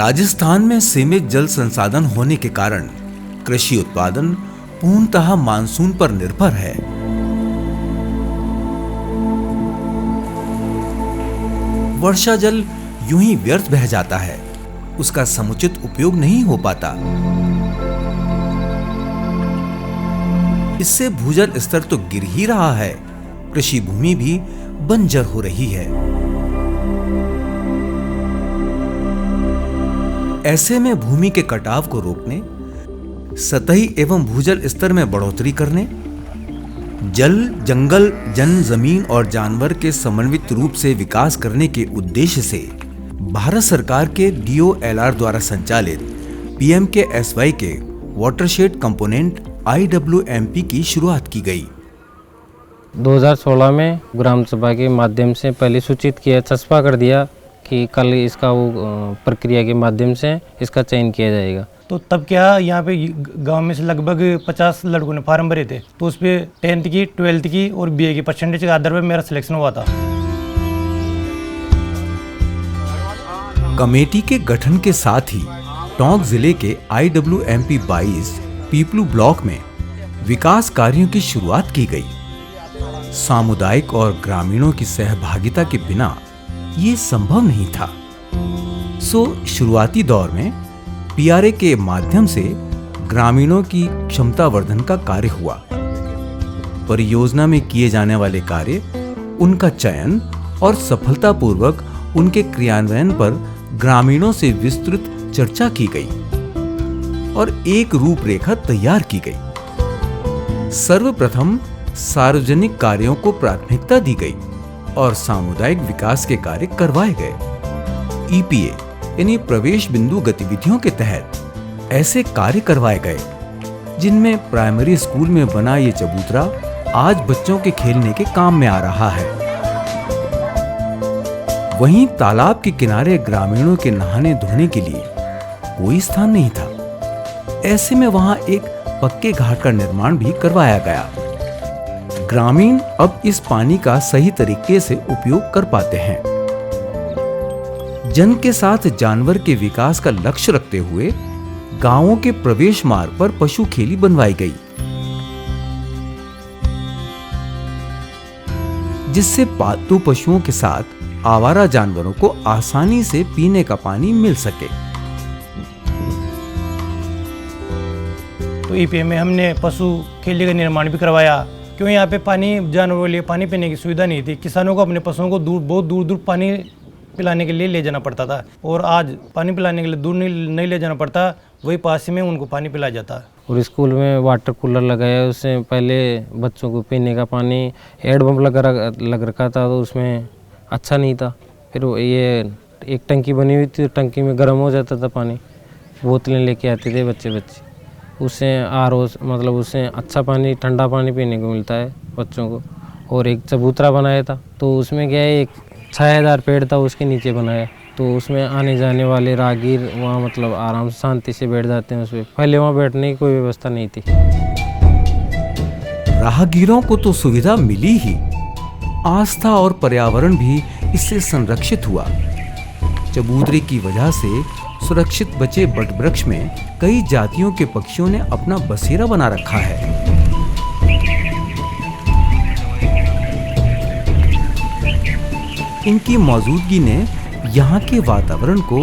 राजस्थान में सीमित जल संसाधन होने के कारण कृषि उत्पादन पूर्णतः मानसून पर निर्भर है। वर्षा जल यूं ही व्यर्थ बह जाता है, उसका समुचित उपयोग नहीं हो पाता। इससे भूजल स्तर तो गिर ही रहा है, कृषि भूमि भी बंजर हो रही है। ऐसे में भूमि के कटाव को रोकने, सतही एवं भूजल स्तर में बढ़ोतरी करने, जल, जंगल, जन, जमीन और जानवर के समन्वित रूप से विकास करने के उद्देश्य से भारत सरकार के DOLR द्वारा संचालित PMKSY के वाटरशेड कंपोनेंट IWMP की शुरुआत की गई। 2016 में ग्राम सभा के माध्यम से पहले सूचित किया, चस्पा कर दिया कि कल इसका वो प्रक्रिया के माध्यम से इसका चयन किया जाएगा। तो तब क्या यहाँ पे गांव में से लगभग 50 लड़कों ने फार्म भरे थे, तो उस पर 10th की, 12th की और BA की परसेंटेज के आधार पर मेरा सिलेक्शन हुआ था। कमेटी के गठन के साथ ही टोंक जिले के IWMP 22 पीपलू ब्लॉक में विकास कार्यों की शुरुआत की गई। सामुदायिक और ग्रामीणों की सहभागिता के बिना ये संभव नहीं था। सो शुरुआती दौर में PRA के माध्यम से ग्रामीणों की क्षमता वर्धन का कार्य हुआ। परियोजना में किए जाने वाले कार्य, उनका चयन और सफलतापूर्वक उनके क्रियान्वयन पर ग्रामीणों से विस्तृत चर्चा की गई और एक रूपरेखा तैयार की गई। सर्वप्रथम सार्वजनिक कार्यों को प्राथमिकता दी गई और सामुदायिक विकास के कार्य करवाए गए। EPA यानी प्रवेश बिंदु गतिविधियों के तहत ऐसे कार्य करवाए गए जिनमें प्राइमरी स्कूल में बना ये चबूतरा आज बच्चों के खेलने के काम में आ रहा है। वहीं तालाब के किनारे ग्रामीणों के नहाने धोने के लिए कोई स्थान नहीं था। ऐसे में वहां एक पक्के घाट का निर्माण भी करवाया गया। ग्रामीण अब इस पानी का सही तरीके से उपयोग कर पाते हैं। जन के साथ जानवर के विकास का लक्ष्य रखते हुए गांवों के प्रवेश मार्ग पर पशु खेली बनवाई गई, जिससे पालतू पशुओं के साथ आवारा जानवरों को आसानी से पीने का पानी मिल सके। तो EPA में हमने पशु खेली का निर्माण भी करवाया, क्यों यहाँ पे पानी, जानवरों के लिए पानी पीने की सुविधा नहीं थी। किसानों को अपने पशुओं को बहुत दूर दूर पानी पिलाने के लिए ले जाना पड़ता था, और आज पानी पिलाने के लिए दूर नहीं ले जाना पड़ता, वही पास में उनको पानी पिलाया जाता है। और स्कूल में वाटर कूलर लगाया, उससे पहले बच्चों को पीने का पानी हैंड पंप लग रखा था, तो उसमें अच्छा नहीं था। फिर ये एक टंकी बनी हुई थी, टंकी में गर्म हो जाता था पानी, बोतलें लेके आते थे बच्चे, उससे RO मतलब उससे अच्छा पानी, ठंडा पानी पीने को मिलता है बच्चों को। और एक चबूतरा बनाया था, तो उसमें क्या है, एक छायादार पेड़ था, उसके नीचे बनाया, तो उसमें आने जाने वाले राहगीर वहाँ मतलब आराम से शांति से बैठ जाते हैं उसमें। पहले वहाँ बैठने की कोई व्यवस्था नहीं थी। राहगीरों को तो सुविधा मिली ही, आस्था और पर्यावरण भी इससे संरक्षित हुआ। चबूतरे की वजह से सुरक्षित बचे वटवृक्ष में कई जातियों के पक्षियों ने अपना बसेरा बना रखा है। इनकी मौजूदगी ने यहाँ के वातावरण को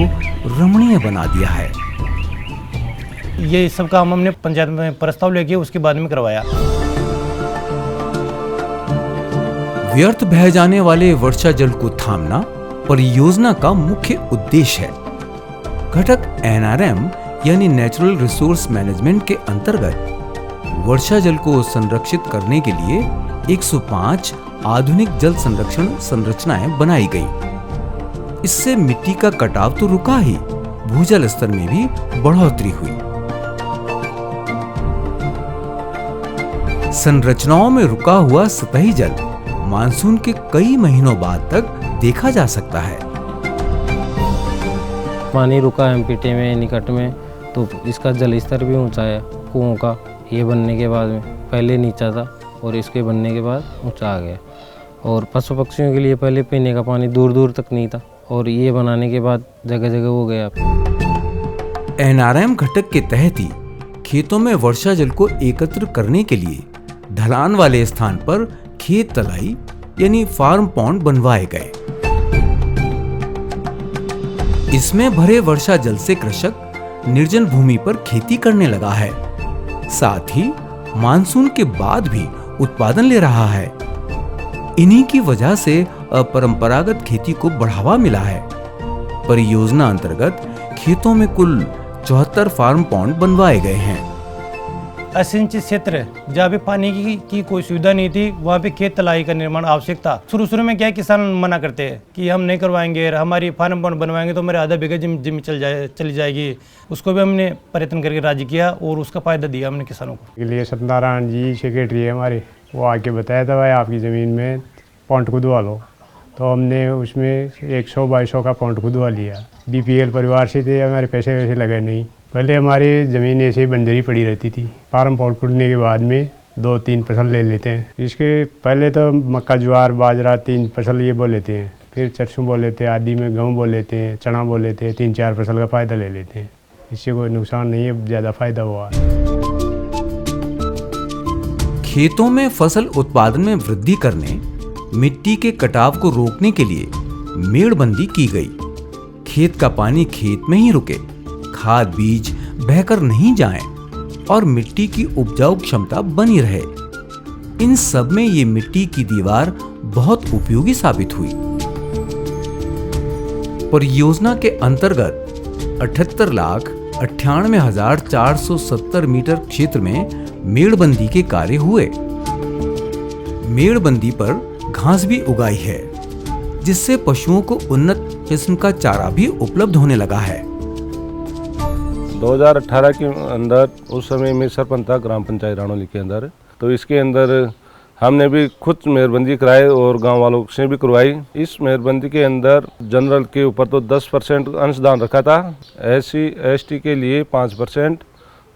रमणीय बना दिया है। ये सब काम हमने पंचायत में प्रस्ताव लेके उसके बाद में करवाया। व्यर्थ बह जाने वाले वर्षा जल को थामना परियोजना का मुख्य उद्देश्य है। घटक NRM यानी नेचुरल रिसोर्स मैनेजमेंट के अंतर्गत वर्षा जल को संरक्षित करने के लिए 105 आधुनिक जल संरक्षण संरचनाएं बनाई गई। इससे मिट्टी का कटाव तो रुका ही, भूजल स्तर में भी बढ़ोतरी हुई। संरचनाओं में रुका हुआ सतही जल मानसून के कई महीनों बाद तक देखा जा सकता है। पानी रुका MPT में निकट में, तो इसका जल स्तर भी ऊंचा है कुओं का। ये बनने के बाद में पहले नीचा था और इसके बनने के बाद ऊंचा आ गया। और पशु पक्षियों के लिए पहले पीने का पानी दूर दूर तक नहीं था, और ये बनाने के बाद जगह जगह हो गया। एनआरएम घटक के तहत ही खेतों में वर्षा जल को एकत्र करने के लिए ढलान वाले स्थान पर खेत तलाई यानी फार्म पॉन्ड बनवाए गए। इसमें भरे वर्षा जल से कृषक निर्जन भूमि पर खेती करने लगा है, साथ ही मानसून के बाद भी उत्पादन ले रहा है। इन्हीं की वजह से अपरंपरागत खेती को बढ़ावा मिला है। परियोजना अंतर्गत खेतों में कुल 74 फार्म पॉन्ड बनवाए गए हैं। असिंचित क्षेत्र जहाँ पे पानी की कोई सुविधा नहीं थी, वहाँ पे खेत तलाई का निर्माण आवश्यक था। शुरू में क्या किसान मना करते हैं कि हम नहीं करवाएंगे, हमारी फार्म पॉन्ड बनवाएंगे तो मेरे आधा बीघा जमीन चली जाएगी। उसको भी हमने प्रयत्न करके राजी किया और उसका फायदा दिया हमने किसानों को। लिए सत्यनारायण जी सेक्रेटरी है हमारे, वो आके बताया था भाई आपकी ज़मीन में पॉन्ड खुदवा लो, तो हमने उसमें 100-200 का पॉन्ड खुदवा लिया। बीपीएल परिवार से थे, हमारे पैसे वैसे लगे नहीं। पहले हमारी ज़मीन ऐसे ही बंजरी पड़ी रहती थी। फार्म पॉन्ड खुदने के बाद में 2-3 फसल ले लेते हैं। इसके पहले तो मक्का, ज्वार, बाजरा 3 फसल ये बो लेते हैं, फिर सरसों बो लेते हैं, आदि में गेहूँ बो लेते हैं, चना बो लेते हैं, 3-4 फसल का फ़ायदा ले लेते हैं। इससे कोई नुकसान नहीं है, ज़्यादा फायदा हुआ। खेतों में फसल उत्पादन में वृद्धि करने, मिट्टी के कटाव को रोकने के लिए मेड़बंदी की गई। खेत का पानी खेत में ही रुके, खाद बीज बहकर नहीं जाएं और मिट्टी की उपजाऊ क्षमता बनी रहे। इन सब में ये मिट्टी की दीवार बहुत उपयोगी साबित हुई। परियोजना के अंतर्गत 78,98,470 मीटर क्षेत्र में मेड़बंदी के कार्य हुए। मेड़बंदी पर घास भी उगाई है, जिससे पशुओं को उन्नत किस्म का चारा भी उपलब्ध होने लगा है। 2018 के अंदर उस समय में सरपंच था ग्राम पंचायत रानौली के अंदर, तो इसके अंदर हमने भी खुद मेहरबंदी कराई और गांव वालों से भी करवाई। इस मेहरबंदी के अंदर जनरल के ऊपर तो 10% अंशदान रखा था, SC ST के लिए 5%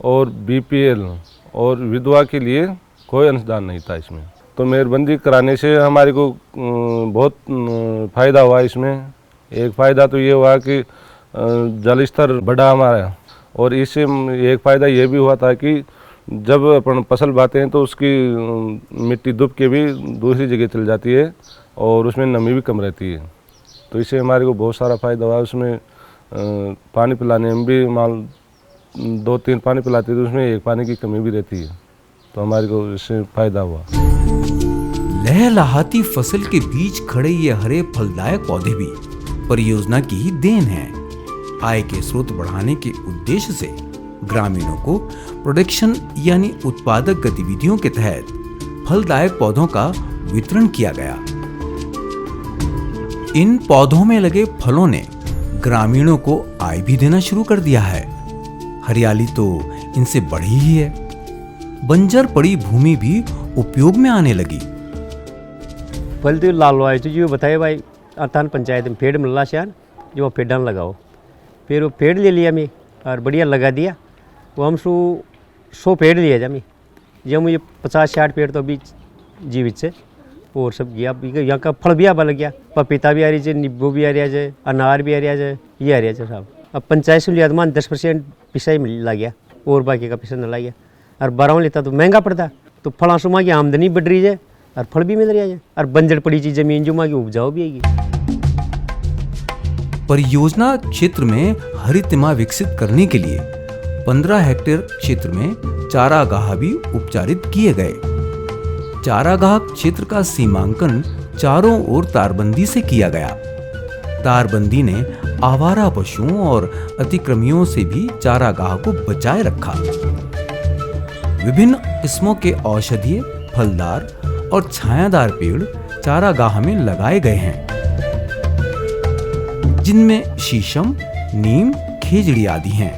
और BPL और विधवा के लिए कोई अंशदान नहीं था इसमें। तो मेहरबंदी कराने से हमारे को बहुत फ़ायदा हुआ। इसमें एक फ़ायदा तो ये हुआ कि जल स्तर बढ़ा हमारा, और इससे एक फ़ायदा ये भी हुआ था कि जब अपन फसल बाते हैं तो उसकी मिट्टी दुब के भी दूसरी जगह चल जाती है और उसमें नमी भी कम रहती है। तो इससे हमारे को बहुत सारा फ़ायदा हुआ। उसमें पानी पिलाने में भी मान 2-3 पानी पिलाते तो उसमें 1 पानी की कमी भी रहती है, तो हमारे को इससे फ़ायदा हुआ। लहलहाती फसल के बीच खड़े ये हरे फलदायक पौधे भी परियोजना की ही देन है। आय के स्रोत बढ़ाने के उद्देश्य से ग्रामीणों को प्रोडक्शन यानी उत्पादक गतिविधियों के तहत फलदायक पौधों का वितरण किया गया। इन पौधों में लगे फलों ने ग्रामीणों को आय भी देना शुरू कर दिया है। हरियाली तो इनसे बढ़ी ही है, बंजर पड़ी भूमि भी उपयोग में आने लगी। पहले तो लाल आए तो जो बताए भाई अर्थान पंचायत में पेड़ मिलना शान जो पेड़ लगाओ, फिर वो पेड़ ले लिया मैं और बढ़िया लगा दिया। वो हम 100 पेड़ लिया जा मैं, जब मुझे 50-60 पेड़ तो अभी जीवित से और सब गया। यहाँ का फल भी आबा लग गया, पपीता भी आ रही है, नींबू भी आ रहा है, अनार भी आ रहा है, ये आ रहा है साहब। अब पंचायत से लिया तो मान 10% पैसा ही मिल गया और बाकी का पैसा न ला गया। और 12 लेता तो महंगा पड़ता, तो फला सुमा की आमदनी बढ़ रही है और फल भी मिल रहा है और बंजर पड़ी चीज जमीन जो की उपजाऊ भी आएगी। परियोजना क्षेत्र में हरितिमा विकसित करने के लिए 15 हेक्टेयर क्षेत्र में चारागाह भी उपचारित किए गए। चारागाह क्षेत्र का सीमांकन चारों ओर तारबंदी से किया गया। तारबंदी ने आवारा पशुओं और अतिक्रमियों से भी चारागाह को बचाए रखा। विभिन्न किस्मों के औषधीय, फलदार और छायादार पेड़ चारागाह में लगाए गए हैं, जिनमें शीशम, नीम, खेजड़ी आदि हैं।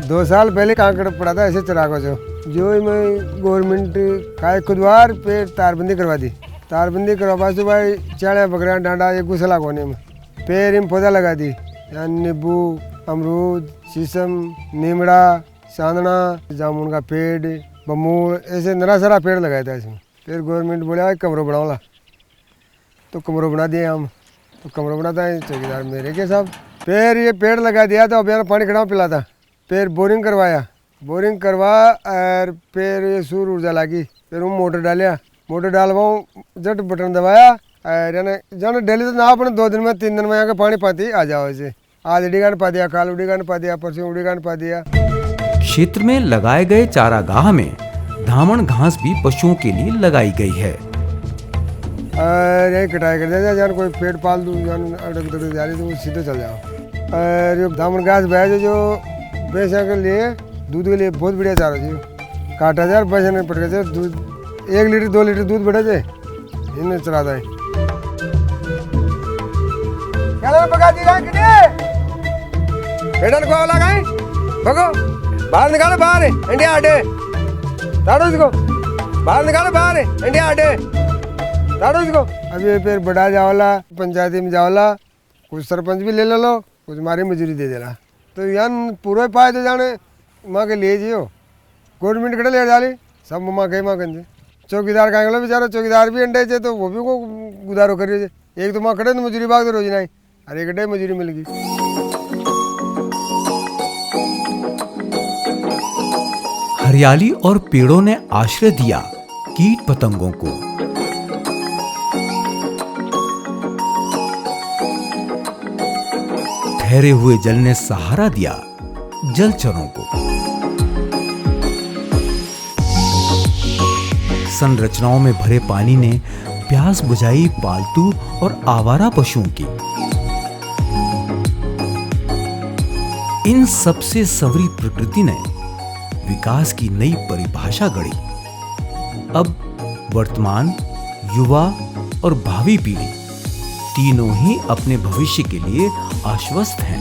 2 साल पहले कांकड़ पड़ा था ऐसे चरागों से, जो मैं गवर्नमेंट का खुदवार पे तारबंदी करवा दी। तारबंदी करवा तो भाई चाड़ा बकरा डांडा एक गुसला कोने में पेड़ में पौधा लगा दी, नींबू, अमरूद, शीशम, नीमड़ा, चांदना, जामुन का पेड़, बमूल, ऐसे नरा सारा पेड़ लगाया था इसमें। फिर गवर्नमेंट बोला कमरों बनाओला, तो कमरों बना दिए हम। तो कमरों बनाता है चौकीदार मेरे के साहब। फिर ये पेड़ लगा दिया तो अभियान पानी खड़ा पिलाता, फिर बोरिंग करवाया, बोरिंग करवा और फिर ये सूर्य ऊर्जा लगी, फिर वो मोटर डालिया, मोटर डालवाऊँ जट बटन दबाया और जाने डेली तो ना अपने 2 दिन में 3 दिन में यहाँ का पानी पाती आ जाओ। ऐसे आज उड़ीगान पा दिया, काल उड़ीगान पा दिया, परसों उड़ीगान पा दिया। क्षेत्र में लगाए गए चारागाह में धामण घास भी पशुओं के लिए लगाई गई है। और यही कटाई कर दिया, जान कोई पेट पाल दूँ, जान अड़क दड़क जा रही तो वो सीधे चल जाओ। और ये धामण घास भैंस जो भैंसा के लिए दूध के लिए बहुत बढ़िया चारा जी, काटा जाए पैसा नहीं पड़ गए, दूध 1 लीटर 2 लीटर दूध बढ़े थे, इन्हें चलाता है। पका दी बेटा को लगाए भगो, बाहर निकालो, बाहर इंडिया हटे, ताड़ो इसको बाहर निकालो, बाहर इंडिया हटे, ताड़ो इसको। अभी फिर बड़ा जावला पंचायती में जावला, कुछ सरपंच भी ले लो, कुछ मारी मजूरी दे देला, तो यान पूरा पाए तो जाने माँ के लिए जियो, गवर्नमेंट कड़े ले डाली सब माँ के माँ कंजे। चौकीदार का गलो बेचारा, चौकीदार भी अंडे चे तो वो भी को गुजारो करिए, एक तो माँ खड़े तो मजूरी भाग दो रोज नहीं, अरे एक डे मजूरी मिल गई। हरियाली और पेड़ों ने आश्रय दिया कीट पतंगों को। ठहरे हुए जल ने सहारा दिया जलचरों को। संरचनाओं में भरे पानी ने प्यास बुझाई पालतू और आवारा पशुओं की। इन सबसे संवरी प्रकृति ने विकास की नई परिभाषा गढ़ी। अब वर्तमान, युवा और भावी पीढ़ी तीनों ही अपने भविष्य के लिए आश्वस्त हैं।